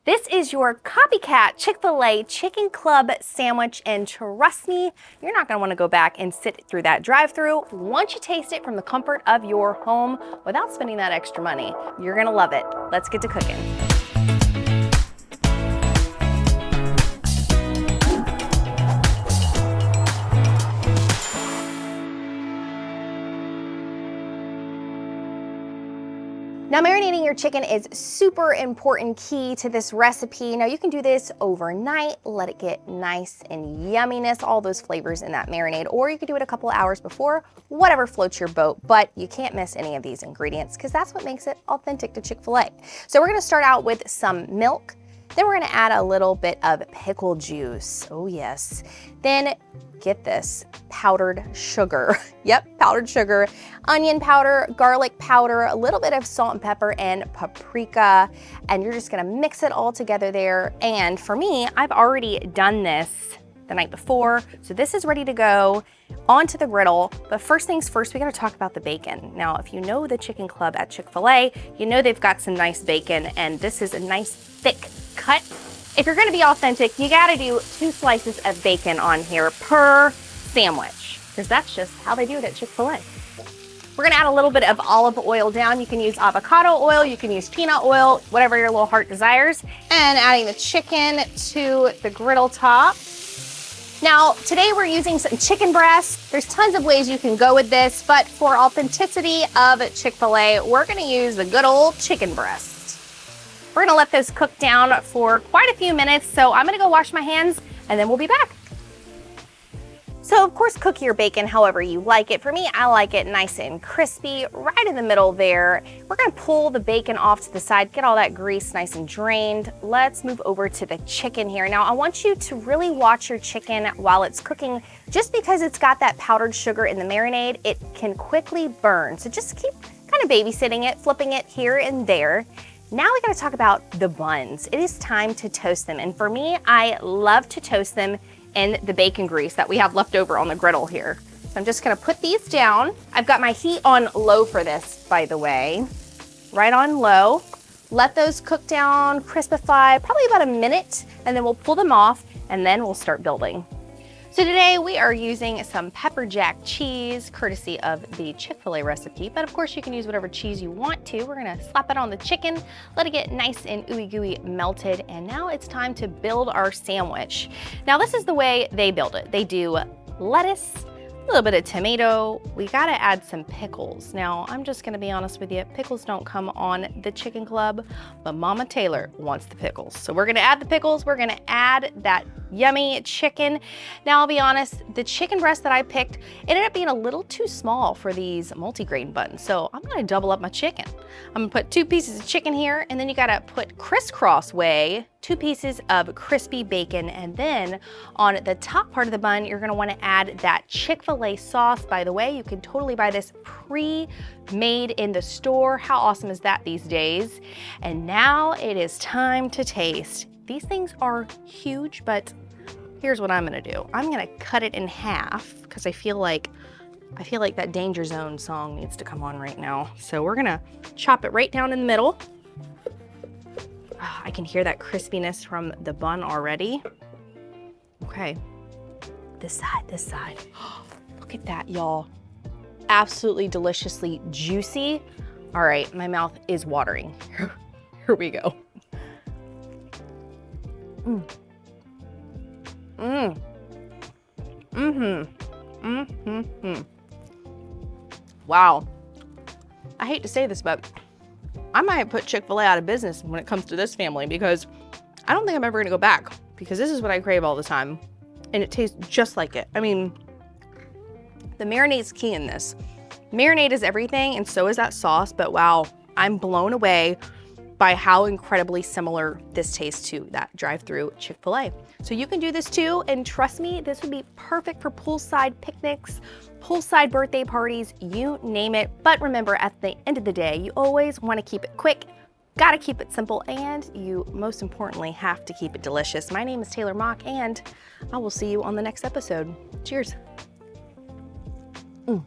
This is your Copycat Chick-fil-A Chicken Club sandwich, and trust me, you're not gonna wanna go back and sit through that drive-thru once you taste it from the comfort of your home without spending that extra money. You're gonna love it. Let's get to cooking. Now, marinating your chicken is super important key to this recipe. Now, you can do this overnight, let it get nice and yumminess, all those flavors in that marinade, or you could do it a couple hours before, whatever floats your boat, but you can't miss any of these ingredients because that's what makes it authentic to Chick-fil-A. So we're gonna start out with some milk. Then we're gonna add a little bit of pickle juice. Oh yes. Then get this, powdered sugar. Yep, powdered sugar, onion powder, garlic powder, a little bit of salt and pepper and paprika. And you're just gonna mix it all together there. And for me, I've already done this the night before. So this is ready to go onto the griddle. But first things first, we gotta talk about the bacon. Now, if you know the Chicken Club at Chick-fil-A, you know they've got some nice bacon, and this is a nice thick cut. If you're gonna be authentic, you gotta do 2 slices of bacon on here per sandwich, because that's just how they do it at Chick-fil-A. We're gonna add a little bit of olive oil down. You can use avocado oil, you can use peanut oil, whatever your little heart desires. And adding the chicken to the griddle top. Now, today we're using some chicken breast. There's tons of ways you can go with this, but for authenticity of Chick-fil-A, we're gonna use the good old chicken breast. We're gonna let those cook down for quite a few minutes, so I'm gonna go wash my hands and then we'll be back. So of course, cook your bacon however you like it. For me, I like it nice and crispy, right in the middle there. We're gonna pull the bacon off to the side, get all that grease nice and drained. Let's move over to the chicken here. Now, I want you to really watch your chicken while it's cooking. Just because it's got that powdered sugar in the marinade, it can quickly burn. So just keep kind of babysitting it, flipping it here and there. Now we gotta talk about the buns. It is time to toast them. And for me, I love to toast them in the bacon grease that we have left over on the griddle here. So I'm just gonna put these down. I've got my heat on low for this, by the way. Right on low. Let those cook down, crispify, probably about a minute, and then we'll pull them off and then we'll start building. So today we are using some pepper jack cheese, courtesy of the Chick-fil-A recipe, but of course you can use whatever cheese you want to. We're gonna slap it on the chicken, let it get nice and ooey gooey melted, and now it's time to build our sandwich. Now this is the way they build it. They do lettuce, a little bit of tomato. We gotta add some pickles. Now, I'm just gonna be honest with you, pickles don't come on the Chicken Club, but Mama Taylor wants the pickles. So we're gonna add the pickles, we're gonna add that yummy chicken. Now, I'll be honest, the chicken breast that I picked ended up being a little too small for these multigrain buns. So I'm gonna double up my chicken. I'm gonna put 2 pieces of chicken here, and then you gotta put crisscross way 2 pieces of crispy bacon, and then on the top part of the bun, you're gonna wanna add that Chick-fil-A sauce. By the way, you can totally buy this pre-made in the store. How awesome is that these days? And now it is time to taste. These things are huge, but here's what I'm gonna do. I'm gonna cut it in half because I feel like that Danger Zone song needs to come on right now. So we're gonna chop it right down in the middle. I can hear that crispiness from the bun already. Okay, this side. Look at that, y'all. Absolutely deliciously juicy. All right, my mouth is watering. Here we go. Wow. I hate to say this, but I might put Chick-fil-A out of business when it comes to this family, because I don't think I'm ever gonna go back, because this is what I crave all the time. And it tastes just like it. I mean, the marinade's key in this. Marinade is everything, and so is that sauce, but wow, I'm blown away by how incredibly similar this tastes to that drive-through Chick-fil-A. So you can do this too, and trust me, this would be perfect for poolside picnics, poolside birthday parties, you name it. But remember, at the end of the day, you always want to keep it quick, gotta keep it simple, and you most importantly have to keep it delicious. My name is Taylor Mock, and I will see you on the next episode. Cheers. Mm.